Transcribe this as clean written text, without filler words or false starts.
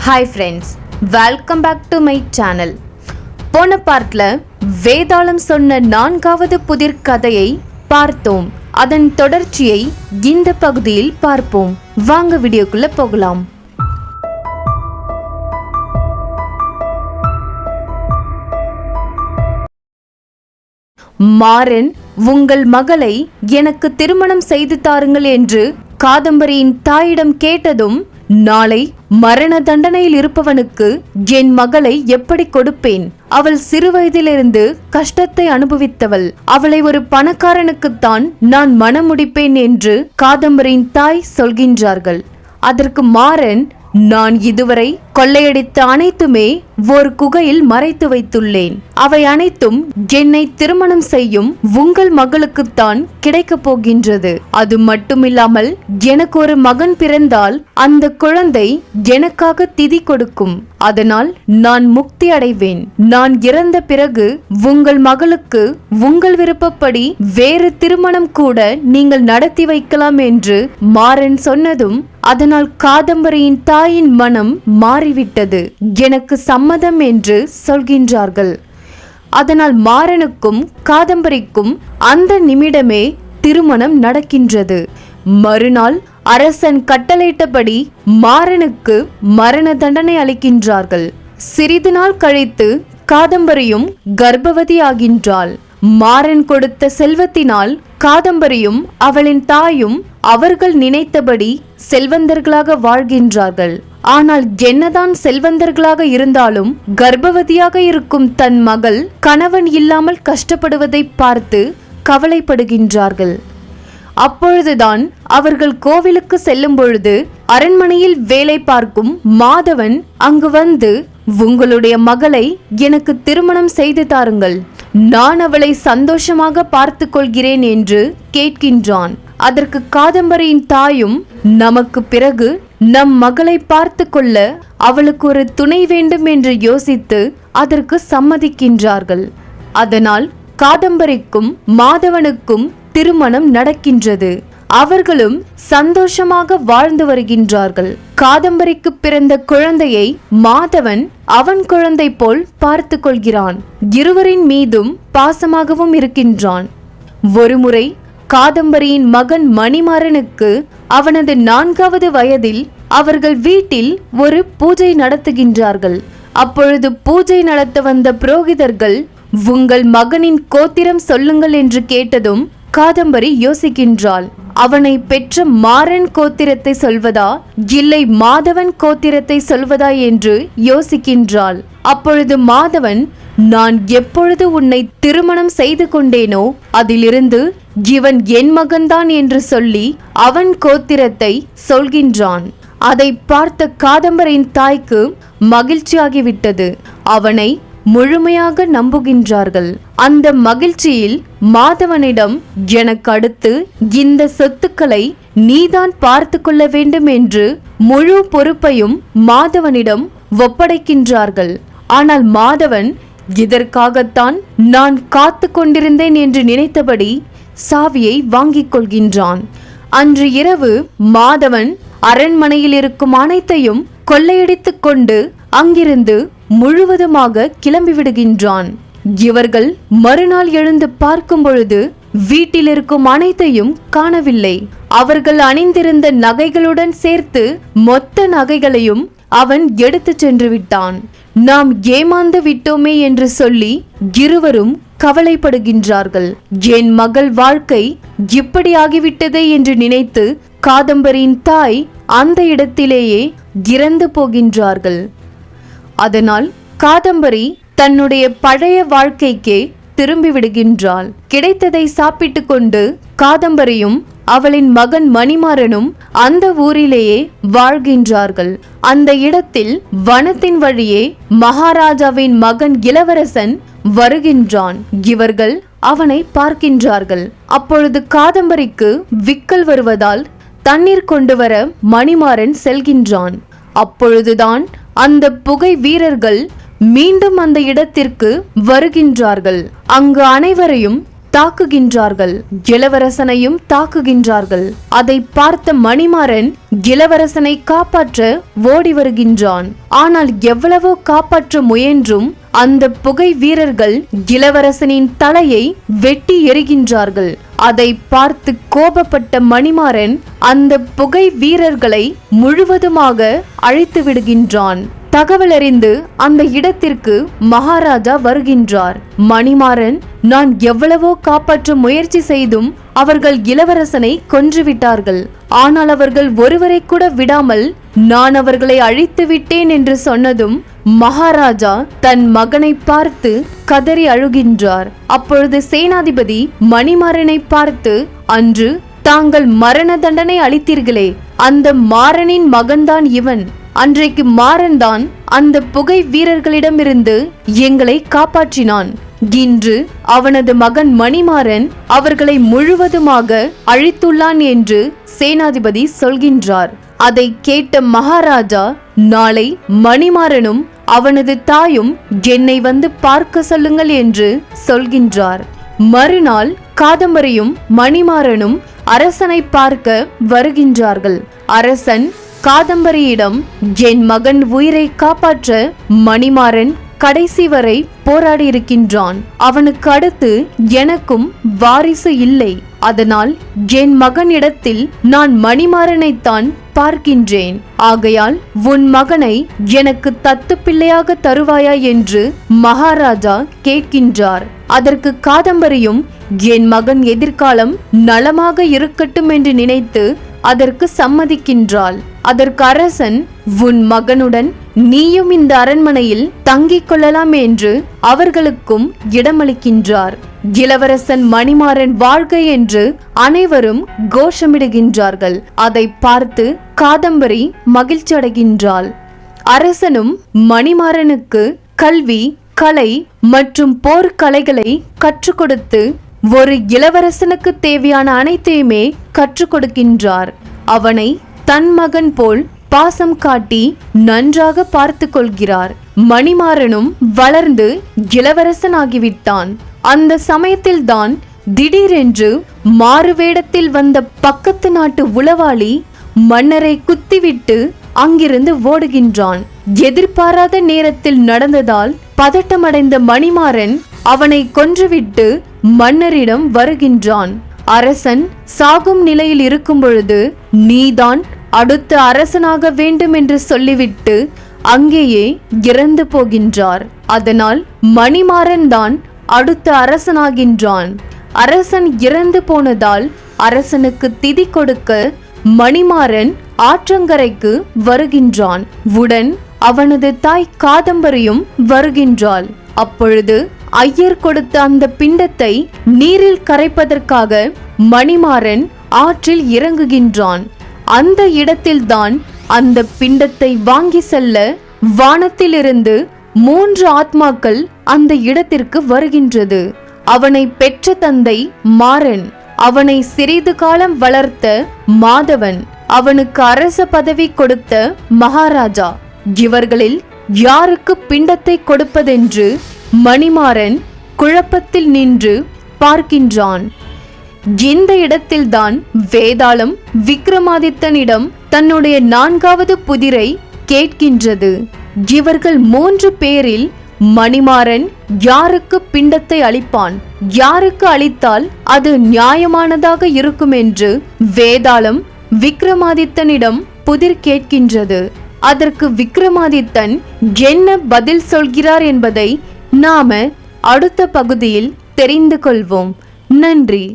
Hi friends, welcome back to my channel. போன பார்ட்ல வேதாளம் சொன்ன 4வது புதிர் கதையை பார்த்தோம். அதன் தொடர்ச்சியை இந்த பகுதியில் பார்ப்போம். வாங்க வீடியோக்குள்ள போகலாம். மாறன், உங்கள் மகளை எனக்கு திருமணம் செய்து தாருங்கள் என்று காதம்பரியின் தாயிடம் கேட்டதும், நாளை மரண தண்டனையில் இருப்பவனுக்கு என் மகளை எப்படி கொடுப்பேன்? அவள் சிறுவயதிலிருந்து கஷ்டத்தை அனுபவித்தவள். அவளை ஒரு பணக்காரனுக்குத்தான் நான் மணமுடிப்பேன் என்று காதம்பரியின் தாய் சொல்கின்றார்கள். அதற்கு மாறன், நான் இதுவரை கொள்ளையடித்த அனைத்துமே ஒரு குகையில் மறைத்து வைத்துள்ளேன். அவை அனைத்தும் என்னை திருமணம் செய்யும் உங்கள் மகளுக்குத்தான் கிடைக்கப் போகின்றது. அது மட்டுமில்லாமல் எனக்கு ஒரு மகன் பிறந்தால் அந்த குழந்தை எனக்காக திதி கொடுக்கும். அதனால் நான் முக்தி அடைவேன். நான் இறந்த பிறகு உங்கள் மகளுக்கு உங்கள் விருப்பப்படி வேறு திருமணம் கூட நீங்கள் நடத்தி வைக்கலாம் என்று மாறன் சொன்னதும், அதனால் காதம்பரியின் தாயின் மனம் மாறிவிட்டது. எனக்கு சம்மதம் என்று சொல்கின்றார்கள். அதனால் மாறனுக்கும் காதம்பரிக்கும் அந்த நிமிடமே திருமணம் நடக்கின்றது. மறுநாள் அரசன் கட்டளையிட்டபடி மாறனுக்கு மரண தண்டனை அளிக்கின்றார்கள். சிறிது நாள் கழித்து காதம்பரியும் கர்ப்பவதி ஆகின்றாள். மாறன் கொடுத்த செல்வத்தினால் காதம்பரியும் அவளின் தாயும் அவர்கள் நினைத்தபடி செல்வந்தர்களாக வாழ்கின்றார்கள். ஆனால் என்னதான் செல்வந்தர்களாக இருந்தாலும் கர்ப்பவதியாக இருக்கும் தன் மகள் கணவன் இல்லாமல் கஷ்டப்படுவதை பார்த்து கவலைப்படுகின்றார்கள். அப்பொழுதுதான் அவர்கள் கோவிலுக்கு செல்லும் பொழுது அரண்மனையில் வேலை பார்க்கும் மாதவன் அங்கு வந்து, உங்களுடைய மகளை எனக்கு திருமணம் செய்து தாருங்கள், நான் அவளை சந்தோஷமாக பார்த்து கொள்கிறேன் என்று கேட்கின்றான். அதற்கு காதம்பரியின் தாயும், நமக்கு பிறகு நம் மகளை பார்த்து கொள்ள அவளுக்கு ஒரு துணை வேண்டும் என்று யோசித்து அதற்கு சம்மதிக்கின்றார்கள். அதனால் காதம்பரிக்கும் மாதவனுக்கும் திருமணம் நடக்கின்றது. அவர்களும் சந்தோஷமாக வாழ்ந்து வருகின்றார்கள். காதம்பரிக்கு பிறந்த குழந்தையை மாதவன் அவன் குழந்தை போல் பார்த்து கொள்கிறான். இருவரின் மீதும் பாசமாகவும் இருக்கின்றான். ஒருமுறை காதம்பரியின் மகன் மணிமாறனுக்கு அவனது 4வது வயதில் அவர்கள் வீட்டில் ஒரு பூஜை நடத்துகின்றார்கள். அப்பொழுது பூஜை நடத்த வந்த புரோகிதர்கள், உங்கள் மகனின் கோத்திரம் சொல்லுங்கள் என்று கேட்டதும் காதம்பரி யோசிக்கின்றாள். அவனை பெற்ற மாறன் கோத்திரத்தை சொல்வதா இல்லை மாதவன் கோத்திரத்தை சொல்வதா என்று யோசிக்கின்றாள். அப்பொழுது மாதவன், நான் எப்பொழுது உன்னை திருமணம் செய்து கொண்டேனோ அதிலிருந்து இவன் என் மகன்தான் என்று சொல்லி அவன் கோத்திரத்தை சொல்கின்றான். அதை பார்த்த காதம்பரின் தாய்க்கு மகிழ்ச்சியாகிவிட்டது. அவனை முழுமையாக நம்புகின்றார்கள். அந்த மகிழ்ச்சியில் மாதவனிடம், எனக்கு அடுத்து இந்த சொத்துக்களை நீதான் பார்த்து கொள்ள வேண்டும் என்று முழு பொறுப்பையும் மாதவனிடம் ஒப்படைக்கின்றார்கள். ஆனால் மாதவன், இதற்காகத்தான் நான் காத்து கொண்டிருந்தேன் என்று நினைத்தபடி சாவியை வாங்கிக் கொள்கின்றான். அன்று இரவு மாதவன் அரண்மனையில் இருக்கும் அனைத்தையும் கொள்ளையடித்து கொண்டு அங்கிருந்து முழுவதுமாக கிளம்பிவிடுகின்றான். இவர்கள் மறுநாள் எழுந்து பார்க்கும் பொழுது வீட்டில் இருக்கும் அனைத்தையும் காணவில்லை. அவர்கள் அணிந்திருந்த நகைகளுடன் சேர்த்து மொத்த நகைகளையும் அவன் எடுத்து சென்று விட்டான். நாம் ஏமாந்து விட்டோமே என்று சொல்லி இருவரும் கவலைப்படுகின்றார்கள். என் மகள் வாழ்க்கை இப்படி ஆகிவிட்டதே என்று நினைத்து காதம்பரியின் தாய் அந்த இடத்திலேயே இறந்து போகின்றார்கள். அதனால் காதம்பரி தன்னுடைய பழைய வாழ்க்கைக்கே திரும்பி விடுகின்றாள். கிடைத்ததை சாப்பிட்டு கொண்டு காதம்பரியும் அவளின் மகன் மணிமாறனும் அந்த ஊரிலேயே வாழ்கின்றார்கள். அந்த இடத்தில் வனத்தின் வழியே மகாராஜாவின் மகன் இளவரசன் வருகின்றான். இவர்கள் அவனை பார்க்கின்றார்கள். அப்பொழுது காதம்பரிக்கு விக்கல் வருவதால் தண்ணீர் கொண்டு வர மணிமாறன் செல்கின்றான். அப்பொழுதுதான் அந்த புகை வீரர்கள் மீண்டும் அந்த இடத்திற்கு வருகின்றார்கள். அங்கு அனைவரையும் தாக்குகின்றார்கள். இளவரசனையும் தாக்குகின்றார்கள். அதை பார்த்த மணிமாறன் இளவரசனை காப்பாற்ற ஓடி வருகின்றான். ஆனால் எவ்வளவோ காப்பாற்ற முயன்றும் அந்த புகை வீரர்கள் இளவரசனின் தலையை வெட்டி எறிகின்றார்கள். அதை பார்த்து கோபப்பட்ட மணிமாறன் அந்த புகை வீரர்களை முழுவதுமாக அழித்து விடுகின்றான். தகவல் அறிந்து அந்த இடத்திற்கு மகாராஜா வருகின்றார். மணிமாறன், நான் எவ்வளவோ காப்பாற்ற முயற்சி செய்தும் அவர்கள் இளவரசனை கொன்றுவிட்டார்கள். ஆனால் அவர்கள் ஒருவரை கூட விடாமல் நான் அவர்களை அழித்து விட்டேன் என்று சொன்னதும் மகாராஜா தன் மகனை பார்த்து கதறி அழுகின்றார். அப்பொழுது சேனாதிபதி மணிமாறனை பார்த்து, அன்று தாங்கள் மரண தண்டனை அளித்தீர்களே, அந்த மாறனின் மகன்தான் இவன். அன்றைக்கு மாறன்தான் அந்த புகை வீரர்களிடமிருந்து எங்களை காப்பாற்றினான். இன்று அவனது மகன் மணிமாறன் அவர்களை முழுவதுமாக அழித்துள்ளான் என்று சேனாதிபதி சொல்கின்றார். அதை கேட்ட மகாராஜா, நாளை மணிமாறனும் அவனது தாயும் என்னை வந்து பார்க்க சொல்லுங்கள் என்று சொல்கின்றார். மறுநாள் காதம்பரியும் மணிமாறனும் அரசனை பார்க்க வருகின்றார்கள். அரசன் காதம்பரியிடம், என் மகன் உயிரை காப்பாற்ற மணிமாறன் கடைசி வரை போராடி இருக்கின்றான். அவனுக்கு அடுத்து எனக்கும் வாரிசு இல்லை. அதனால் என் மகனிடத்தில் நான் மணிமாறனைத்தான் பார்க்கின்றேன். ஆகையால் உன் மகனை எனக்கு தத்து பிள்ளையாக தருவாயா என்று மகாராஜா கேட்கின்றார். அதற்கு காதம்பரியும், என் மகன் எதிர்காலம் நலமாக இருக்கட்டும் என்று நினைத்து அதற்கு சம்மதிக்கின்றாள். அதற்கு அரசன், உன் மகனுடன் நீயும் இந்த அரண்மனையில் தங்கிக் கொள்ளலாம் என்று அவர்களுக்கும் இடமளிக்கின்றார். இளவரசன் மணிமாறன் வாழ்க என்று அனைவரும் கோஷமிடுகின்றார்கள். அதை பார்த்து காதம்பரி மகிழ்ச்சி அடைகின்றாள். அரசனும் மணிமாறனுக்கு கல்வி, கலை மற்றும் போர்க்கலைகளை கற்றுக் கொடுத்து ஒரு இளவரசனுக்கு தேவையான அனைத்தையுமே கற்றுக் கொடுக்கின்றார். அவனை தன் மகன் போல் பாசம் காட்டி நன்றாக பார்த்து கொள்கிறார். மணிமாறனும் வளர்ந்து இளவரசன் ஆகிவிட்டான். அந்த சமயத்தில்தான் திடீரென்று மாறுவேடத்தில் வந்த பக்கத்து நாட்டு உளவாளி மன்னரை குத்திவிட்டு அங்கிருந்து ஓடுகின்றான். எதிர்பாராத நேரத்தில் நடந்ததால் பதட்டமடைந்த மணிமாறன் அவனை கொன்றுவிட்டு மன்னரிடம் வருகின்றான். அரசன் சாகும் நிலையில் இருக்கும் பொழுது, நீதான் அடுத்த அரசனாக வேண்டும் என்று சொல்லிவிட்டு அங்கேயே இறந்து போகின்றார். அதனால் மணிமாறன் தான் அடுத்த அரசனாகின்றான். அரசன் இறந்து போனதால் அரசனுக்கு திதி கொடுக்க மணிமாறன் ஆற்றங்கரைக்கு வருகின்றான். உடன் அவனது தாய் காதம்பரியும் வருகின்றாள். அப்பொழுது ஐயர் கொடுத்த அந்த பிண்டத்தை நீரில் கரைப்பதற்காக மணிமாறன் ஆற்றில் இறங்குகின்றான். அந்த இடத்தில்தான் அந்த பிண்டத்தை வாங்கி செல்ல வானத்திலிருந்து 3 ஆத்மாக்கள் அந்த இடத்திற்கு வருகின்றது. அவனை பெற்ற தந்தை மாறன், அவனை சிறிது காலம் வளர்த்த மாதவன், அவனுக்கு அரச பதவி கொடுத்த மகாராஜா, இவர்களில் யாருக்கு பிண்டத்தை கொடுப்பதென்று மணிமாறன் குழப்பத்தில் நின்று பார்க்கின்றான். இந்த இடத்தில்தான் வேதாளம் விக்ரமாதித்தனிடம் தன்னுடைய 4வது புதிரை கேட்கின்றது. இவர்கள் 3 பேரில் மணிமாறன் யாருக்கு பிண்டத்தை அளிப்பான், யாருக்கு அளித்தால் அது நியாயமானதாக இருக்கும் என்று வேதாளம் விக்ரமாதித்தனிடம் புதிர் கேட்கின்றது. அதற்கு விக்ரமாதித்தன் என்ன பதில் சொல்கிறார் என்பதை நாம அடுத்த பகுதியில் தெரிந்து கொள்வோம். நன்றி.